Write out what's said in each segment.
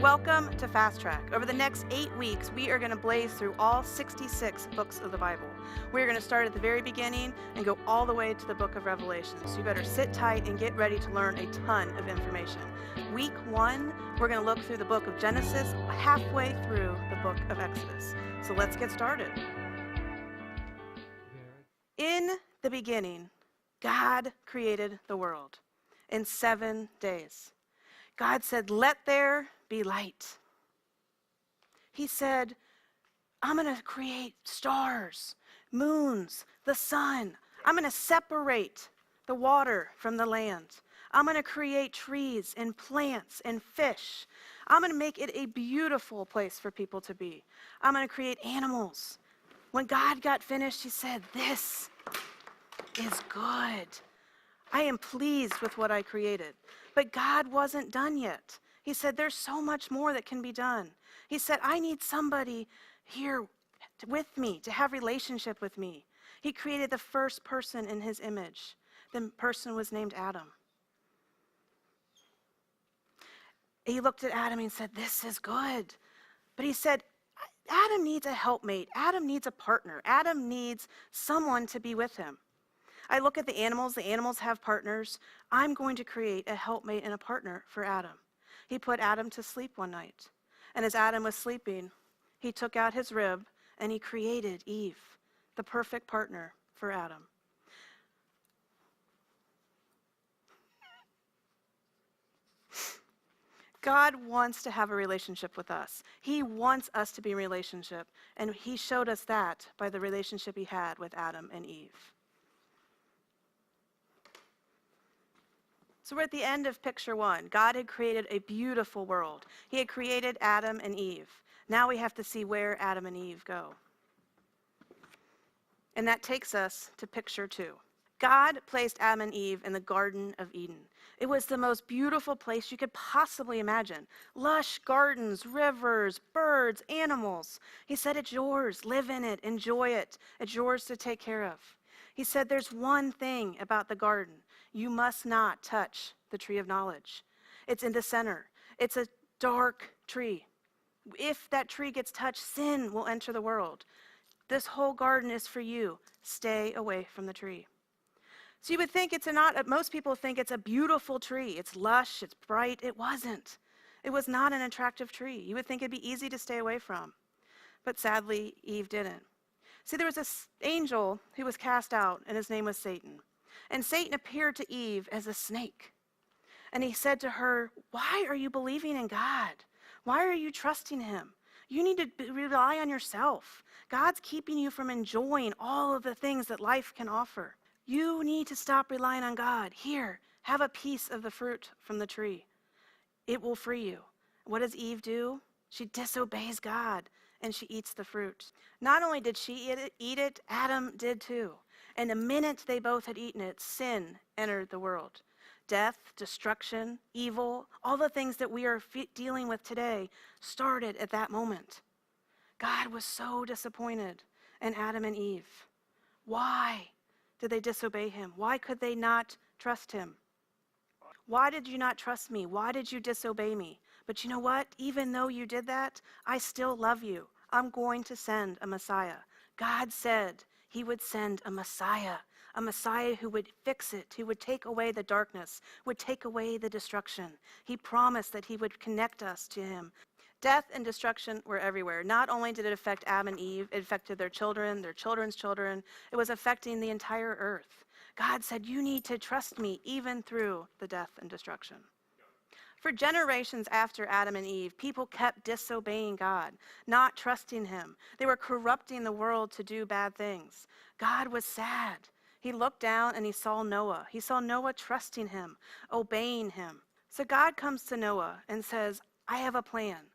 Welcome to Fast Track. Over the next 8 weeks, we are going to blaze through all 66 books of the Bible. We're going to start at the very beginning and go all the way to the book of Revelation. So you better sit tight and get ready to learn a ton of information. Week 1, we're going to look through the book of Genesis, halfway through the book of Exodus. So let's get started. In the beginning, God created the world in 7 days. God said, "Let there be light." He said, "I'm going to create stars, moons, the sun. I'm going to separate the water from the land. I'm going to create trees and plants and fish. I'm going to make it a beautiful place for people to be. I'm going to create animals." When God got finished, he said, "This is good. I am pleased with what I created." But God wasn't done yet. He said, "There's so much more that can be done." He said, "I need somebody here with me to have relationship with me." He created the first person in his image. The person was named Adam. He looked at Adam and said, "This is good." But he said, Adam needs a helpmate. Adam needs a partner. Adam needs someone to be with him. I look at the animals have partners. I'm going to create a helpmate and a partner for Adam. He put Adam to sleep one night. And as Adam was sleeping, he took out his rib and he created Eve, the perfect partner for Adam. God wants to have a relationship with us. He wants us to be in a relationship, and he showed us that by the relationship he had with Adam and Eve. So we're at the end of picture 1. God had created a beautiful world. He had created Adam and Eve. Now we have to see where Adam and Eve go. And that takes us to picture 2. God placed Adam and Eve in the Garden of Eden. It was the most beautiful place you could possibly imagine. Lush gardens, rivers, birds, animals. He said, "It's yours. Live in it. Enjoy it. It's yours to take care of." He said, "There's one thing about the garden. You must not touch the tree of knowledge. It's in the center. It's a dark tree. If that tree gets touched, sin will enter the world. This whole garden is for you. Stay away from the tree." So you would think most people think it's a beautiful tree. It's lush, it's bright. It wasn't. It was not an attractive tree. You would think it'd be easy to stay away from. But sadly, Eve didn't. See, there was this angel who was cast out, and his name was Satan. And Satan appeared to Eve as a snake. And he said to her, "Why are you believing in God? Why are you trusting him? You need to rely on yourself. God's keeping you from enjoying all of the things that life can offer. You need to stop relying on God. Here, have a piece of the fruit from the tree. It will free you." What does Eve do? She disobeys God, and she eats the fruit. Not only did she eat it, Adam did too. And the minute they both had eaten it, sin entered the world. Death, destruction, evil, all the things that we are dealing with today started at that moment. God was so disappointed in Adam and Eve. Why did they disobey him? Why could they not trust him? "Why did you not trust me? Why did you disobey me? But you know what? Even though you did that, I still love you. I'm going to send a Messiah." God said he would send a Messiah who would fix it, who would take away the darkness, would take away the destruction. He promised that he would connect us to him. Death and destruction were everywhere. Not only did it affect Adam and Eve, it affected their children, their children's children. It was affecting the entire earth. God said, "You need to trust me even through the death and destruction." For generations after Adam and Eve, people kept disobeying God, not trusting him. They were corrupting the world to do bad things. God was sad. He looked down and he saw Noah. He saw Noah trusting him, obeying him. So God comes to Noah and says, "I have a plan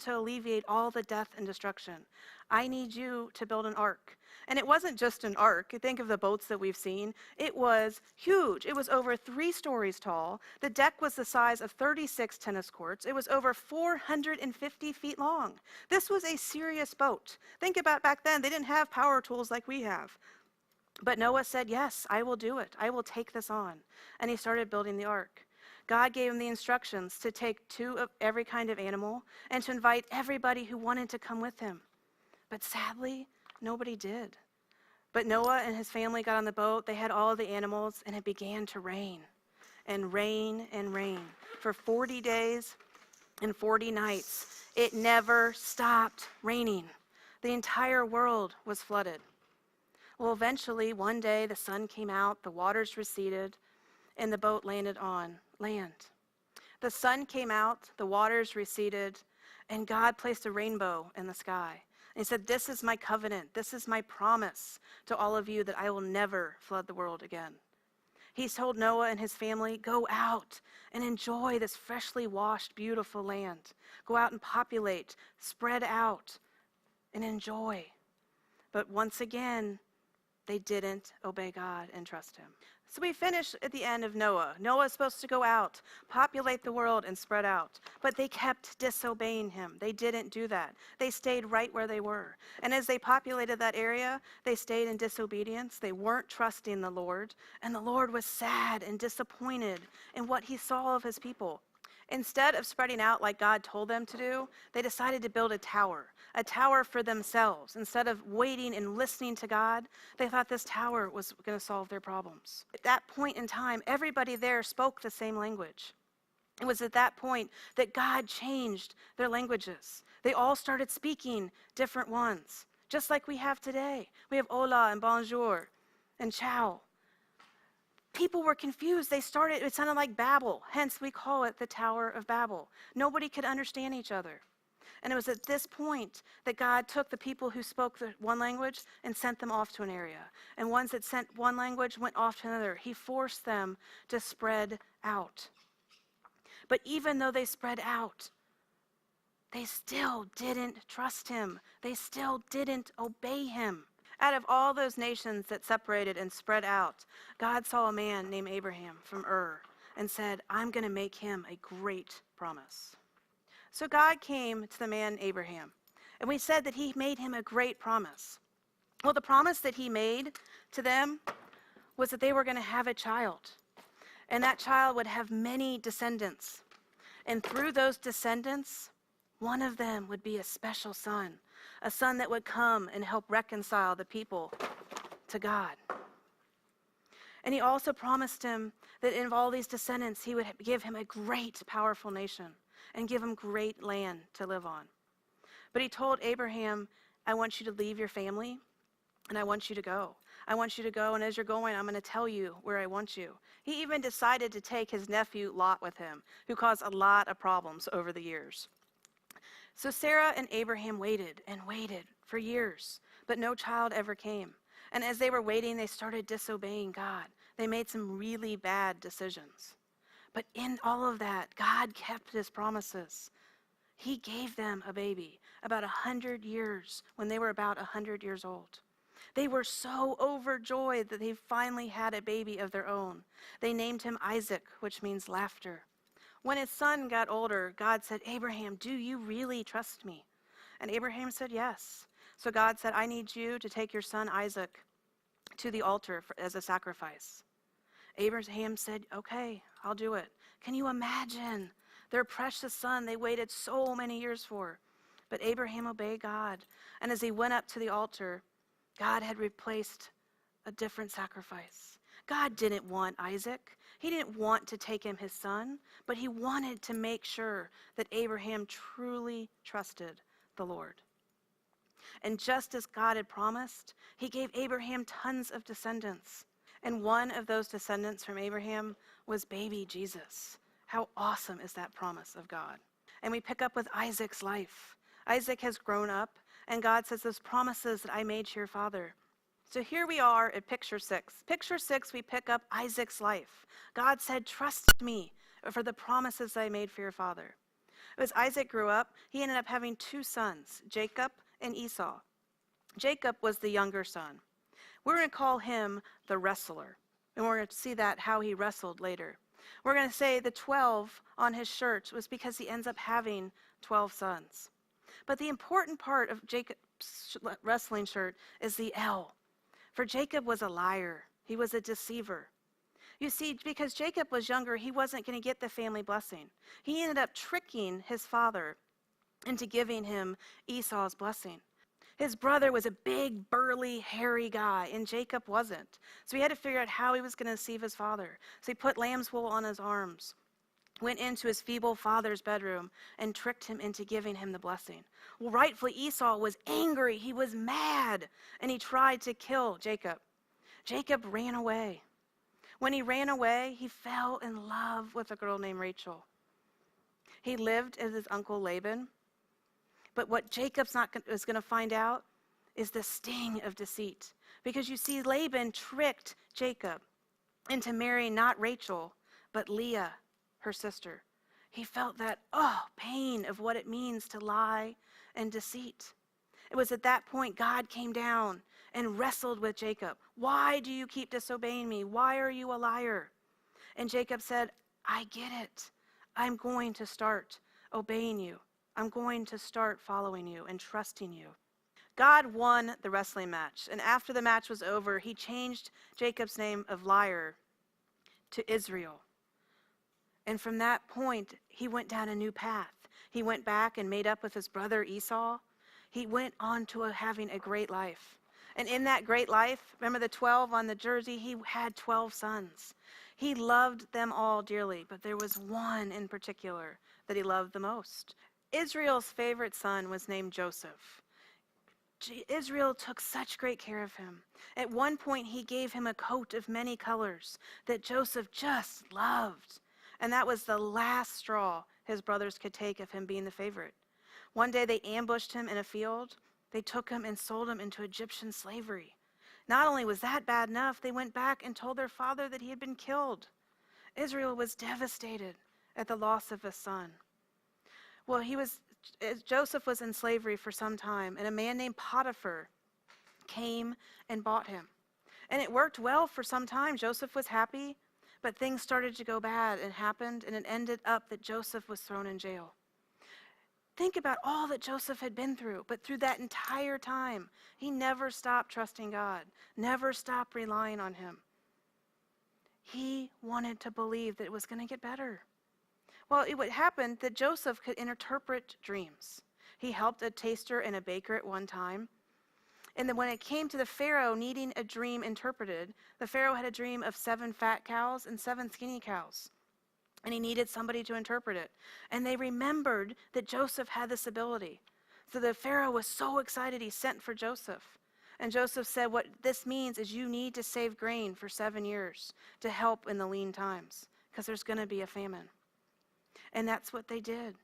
to alleviate all the death and destruction. I need you to build an ark." And it wasn't just an ark. Think of the boats that we've seen. It was huge. It was over 3 stories tall. The deck was the size of 36 tennis courts. It was over 450 feet long. This was a serious boat. Think about back then. They didn't have power tools like we have. But Noah said, "Yes, I will do it. I will take this on." And he started building the ark. God gave him the instructions to take 2 of every kind of animal and to invite everybody who wanted to come with him. But sadly, nobody did. But Noah and his family got on the boat. They had all the animals, and it began to rain and rain and rain for 40 days and 40 nights. It never stopped raining. The entire world was flooded. Well, eventually, one day, the sun came out, the waters receded, and the boat landed on land. The sun came out, the waters receded, and God placed a rainbow in the sky. And he said, "This is my covenant. This is my promise to all of you that I will never flood the world again." He told Noah and his family, "Go out and enjoy this freshly washed, beautiful land. Go out and populate, spread out, and enjoy." But once again, they didn't obey God and trust him. So we finish at the end of Noah. Noah is supposed to go out, populate the world, and spread out. But they kept disobeying him. They didn't do that. They stayed right where they were. And as they populated that area, they stayed in disobedience. They weren't trusting the Lord. And the Lord was sad and disappointed in what he saw of his people. Instead of spreading out like God told them to do, they decided to build a tower for themselves. Instead of waiting and listening to God, they thought this tower was going to solve their problems. At that point in time, everybody there spoke the same language. It was at that point that God changed their languages. They all started speaking different ones, just like we have today. We have hola and bonjour and ciao. People were confused. It sounded like Babel. Hence, we call it the Tower of Babel. Nobody could understand each other. And it was at this point that God took the people who spoke the one language and sent them off to an area. And ones that sent one language went off to another. He forced them to spread out. But even though they spread out, they still didn't trust him. They still didn't obey him. Out of all those nations that separated and spread out, God saw a man named Abraham from Ur and said, "I'm going to make him a great promise." So God came to the man Abraham, and we said that he made him a great promise. Well, the promise that he made to them was that they were going to have a child, and that child would have many descendants. And through those descendants, one of them would be a special son, a son that would come and help reconcile the people to God. And he also promised him that in all these descendants, he would give him a great, powerful nation and give him great land to live on. But he told Abraham, "I want you to leave your family, and I want you to go. I want you to go, and as you're going, I'm going to tell you where I want you." He even decided to take his nephew Lot with him, who caused a lot of problems over the years. So Sarah and Abraham waited and waited for years, but no child ever came. And as they were waiting, they started disobeying God. They made some really bad decisions. But in all of that, God kept his promises. He gave them a baby about 100 years when they were about 100 years old. They were so overjoyed that they finally had a baby of their own. They named him Isaac, which means laughter. When his son got older, God said, "Abraham, do you really trust me?" And Abraham said, "Yes." So God said, "I need you to take your son Isaac to the altar as a sacrifice." Abraham said, "Okay, I'll do it." Can you imagine their precious son they waited so many years for? But Abraham obeyed God. And as he went up to the altar, God had replaced a different sacrifice. God didn't want Isaac. He didn't want to take him his son, but he wanted to make sure that Abraham truly trusted the Lord. And just as God had promised, he gave Abraham tons of descendants. And one of those descendants from Abraham was baby Jesus. How awesome is that promise of God? And we pick up with Isaac's life. Isaac has grown up, and God says, "Those promises that I made to your father." So here we are at picture 6. Picture 6, we pick up Isaac's life. God said, "Trust me for the promises I made for your father." As Isaac grew up, he ended up having 2 sons, Jacob and Esau. Jacob was the younger son. We're going to call him the wrestler, and we're going to see that how he wrestled later. We're going to say the 12 on his shirt was because he ends up having 12 sons. But the important part of Jacob's wrestling shirt is the L. For Jacob was a liar. He was a deceiver. You see, because Jacob was younger, he wasn't going to get the family blessing. He ended up tricking his father into giving him Esau's blessing. His brother was a big, burly, hairy guy, and Jacob wasn't. So he had to figure out how he was going to deceive his father. So he put lamb's wool on his arms, went into his feeble father's bedroom, and tricked him into giving him the blessing. Well, rightfully, Esau was angry. He was mad, and he tried to kill Jacob. Jacob ran away. When he ran away, he fell in love with a girl named Rachel. He lived as his uncle Laban. But what Jacob's is going to find out is the sting of deceit. Because you see, Laban tricked Jacob into marrying not Rachel, but Leah, her sister. He felt that, pain of what it means to lie and deceit. It was at that point God came down and wrestled with Jacob. Why do you keep disobeying me? Why are you a liar? And Jacob said, I get it. I'm going to start obeying you. I'm going to start following you and trusting you. God won the wrestling match, and after the match was over, he changed Jacob's name of liar to Israel. And from that point, he went down a new path. He went back and made up with his brother Esau. He went on to having a great life. And in that great life, remember the 12 on the jersey? He had 12 sons. He loved them all dearly, but there was one in particular that he loved the most. Israel's favorite son was named Joseph. Israel took such great care of him. At one point, he gave him a coat of many colors that Joseph just loved. And that was the last straw his brothers could take of him being the favorite. One day, they ambushed him in a field. They took him and sold him into Egyptian slavery. Not only was that bad enough, they went back and told their father that he had been killed. Israel was devastated at the loss of his son. Well, Joseph was in slavery for some time, and a man named Potiphar came and bought him. And it worked well for some time. Joseph was happy, but things started to go bad and happened, and it ended up that Joseph was thrown in jail. Think about all that Joseph had been through, but through that entire time, he never stopped trusting God, never stopped relying on him. He wanted to believe that it was going to get better. Well, it would happen that Joseph could interpret dreams. He helped a taster and a baker at one time. And then when it came to the Pharaoh needing a dream interpreted, the Pharaoh had a dream of 7 fat cows and 7 skinny cows. And he needed somebody to interpret it. And they remembered that Joseph had this ability. So the Pharaoh was so excited, he sent for Joseph. And Joseph said, what this means is you need to save grain for 7 years to help in the lean times, because there's going to be a famine. And that's what they did.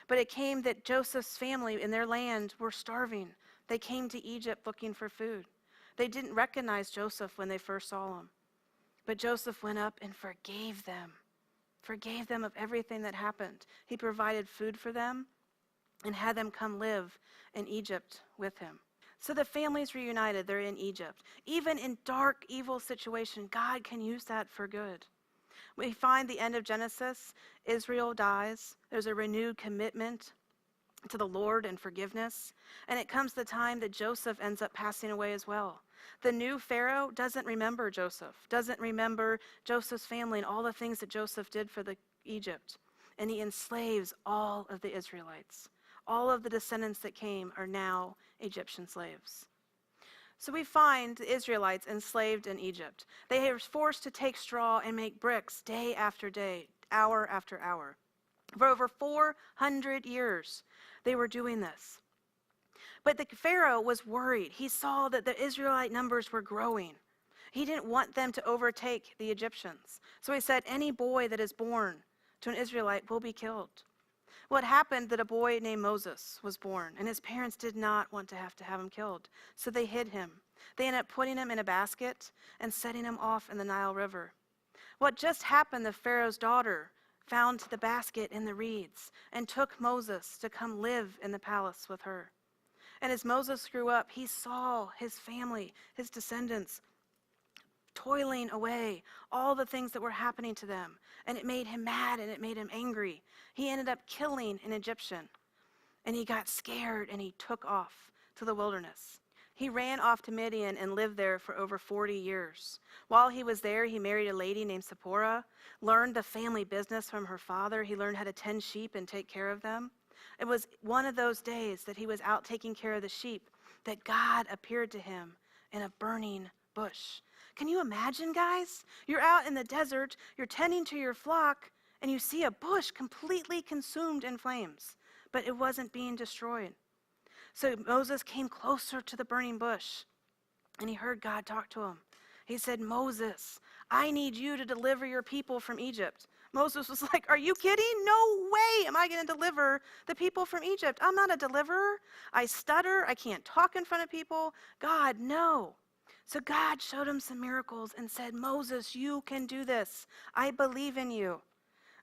But it came that Joseph's family in their land were starving. They came to Egypt looking for food. They didn't recognize Joseph when they first saw him. But Joseph went up and forgave them of everything that happened. He provided food for them and had them come live in Egypt with him. So the families reunited. They're in Egypt. Even in dark, evil situation, God can use that for good. We find the end of Genesis, Israel dies. There's a renewed commitment to the Lord and forgiveness. And it comes the time that Joseph ends up passing away as well. The new Pharaoh doesn't remember Joseph, doesn't remember Joseph's family and all the things that Joseph did for Egypt. And he enslaves all of the Israelites. All of the descendants that came are now Egyptian slaves. So we find the Israelites enslaved in Egypt. They were forced to take straw and make bricks day after day, hour after hour. For over 400 years, they were doing this. But the Pharaoh was worried. He saw that the Israelite numbers were growing. He didn't want them to overtake the Egyptians. So he said, any boy that is born to an Israelite will be killed. Well, it happened that a boy named Moses was born, and his parents did not want to have him killed. So they hid him. They ended up putting him in a basket and setting him off in the Nile River. What just happened, the Pharaoh's daughter found the basket in the reeds and took Moses to come live in the palace with her. And as Moses grew up, he saw his family, his descendants, toiling away all the things that were happening to them. And it made him mad and it made him angry. He ended up killing an Egyptian. And he got scared and he took off to the wilderness. He ran off to Midian and lived there for over 40 years. While he was there, he married a lady named Zipporah, learned the family business from her father. He learned how to tend sheep and take care of them. It was one of those days that he was out taking care of the sheep that God appeared to him in a burning bush. Can you imagine, guys? You're out in the desert, you're tending to your flock, and you see a bush completely consumed in flames, but it wasn't being destroyed. So Moses came closer to the burning bush, and he heard God talk to him. He said, "Moses, I need you to deliver your people from Egypt." Moses was like, "Are you kidding? No way am I going to deliver the people from Egypt. I'm not a deliverer. I stutter. I can't talk in front of people. God, no." So God showed him some miracles and said, "Moses, you can do this. I believe in you."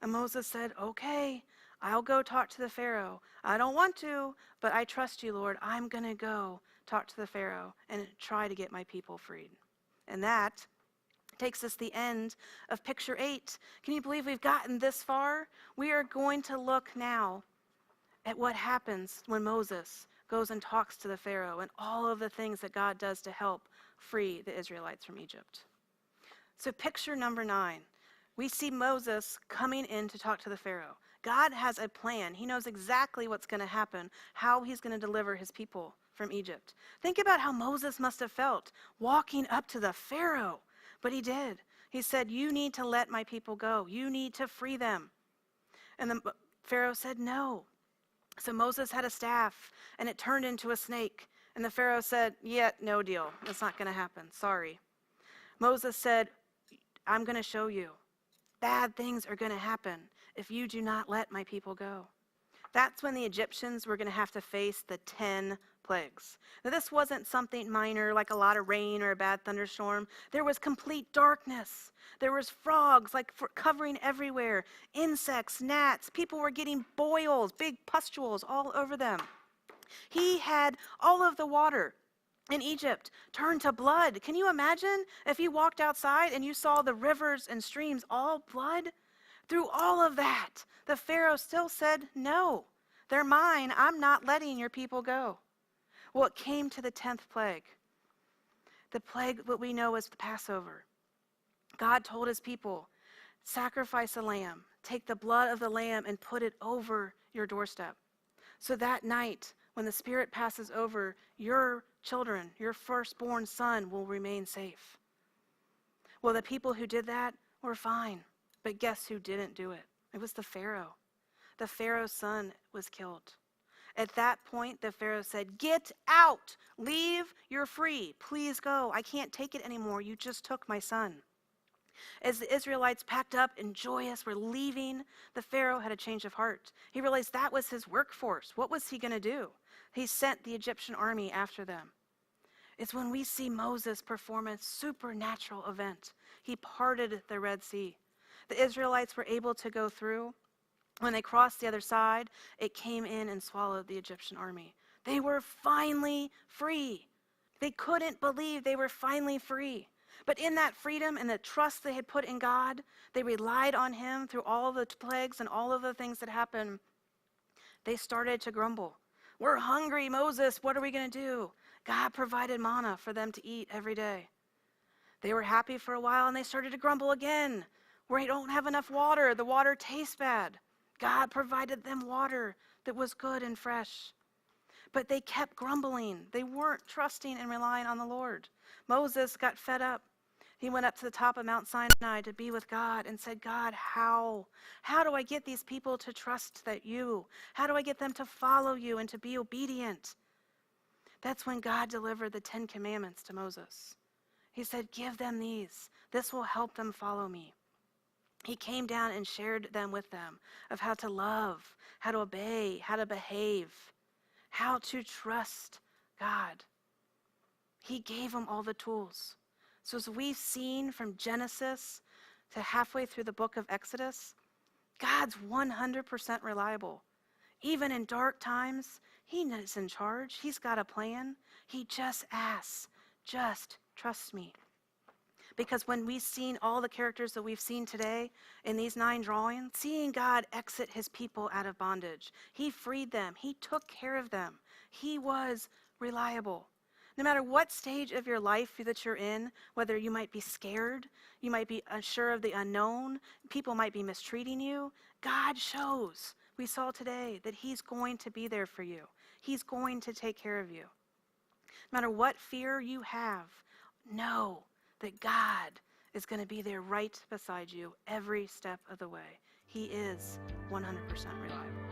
And Moses said, "Okay, I'll go talk to the Pharaoh. I don't want to, but I trust you, Lord. I'm going to go talk to the Pharaoh and try to get my people freed." And that takes us to the end of picture 8. Can you believe we've gotten this far? We are going to look now at what happens when Moses goes and talks to the Pharaoh and all of the things that God does to help free the Israelites from Egypt. So picture number 9. We see Moses coming in to talk to the Pharaoh. God has a plan. He knows exactly what's going to happen, how he's going to deliver his people from Egypt. Think about how Moses must have felt walking up to the Pharaoh. But he did. He said, "You need to let my people go. You need to free them." And the Pharaoh said, "No." So Moses had a staff, and it turned into a snake. And the Pharaoh said, "Yeah, no deal. It's not going to happen. Sorry." Moses said, "I'm going to show you. Bad things are going to happen if you do not let my people go." That's when the Egyptians were going to have to face the 10 plagues. Now, this wasn't something minor like a lot of rain or a bad thunderstorm. There was complete darkness. There was frogs covering everywhere, insects, gnats. People were getting boils, big pustules all over them. He had all of the water in Egypt turned to blood. Can you imagine if you walked outside and you saw the rivers and streams all blood? Through all of that, the Pharaoh still said, "No, they're mine. I'm not letting your people go." Well, it came to the 10th plague. The plague, what we know as the Passover. God told his people, "Sacrifice a lamb. Take the blood of the lamb and put it over your doorstep." So that night, when the Spirit passes over, your children, your firstborn son, will remain safe. Well, the people who did that were fine. But guess who didn't do it? It was the Pharaoh. The Pharaoh's son was killed. At that point, the Pharaoh said, "Get out! Leave! You're free. Please go. I can't take it anymore. You just took my son." As the Israelites packed up and joyous were leaving, the Pharaoh had a change of heart. He realized that was his workforce. What was he going to do? He sent the Egyptian army after them. It's when we see Moses perform a supernatural event. He parted the Red Sea. The Israelites were able to go through. When they crossed the other side, it came in and swallowed the Egyptian army. They were finally free. They couldn't believe they were finally free. But in that freedom and the trust they had put in God, they relied on him through all the plagues and all of the things that happened. They started to grumble. "We're hungry, Moses. What are we going to do?" God provided manna for them to eat every day. They were happy for a while and they started to grumble again. "We don't have enough water. The water tastes bad." God provided them water that was good and fresh. But they kept grumbling. They weren't trusting and relying on the Lord. Moses got fed up. He went up to the top of Mount Sinai to be with God and said, "God, how do I get these people to trust that you? How do I get them to follow you and to be obedient?" That's when God delivered the 10 Commandments to Moses. He said, "Give them these. This will help them follow me." He came down and shared them with them of how to love, how to obey, how to behave, how to trust God. He gave them all the tools. So as we've seen from Genesis to halfway through the book of Exodus, God's 100% reliable. Even in dark times, he is in charge. He's got a plan. He just asks, "Just trust me." Because when we've seen all the characters that we've seen today in these 9 drawings, seeing God exit his people out of bondage, he freed them. He took care of them. He was reliable. No matter what stage of your life that you're in, whether you might be scared, you might be unsure of the unknown, people might be mistreating you, God shows, we saw today, that he's going to be there for you. He's going to take care of you. No matter what fear you have, know that God is going to be there right beside you every step of the way. He is 100% reliable.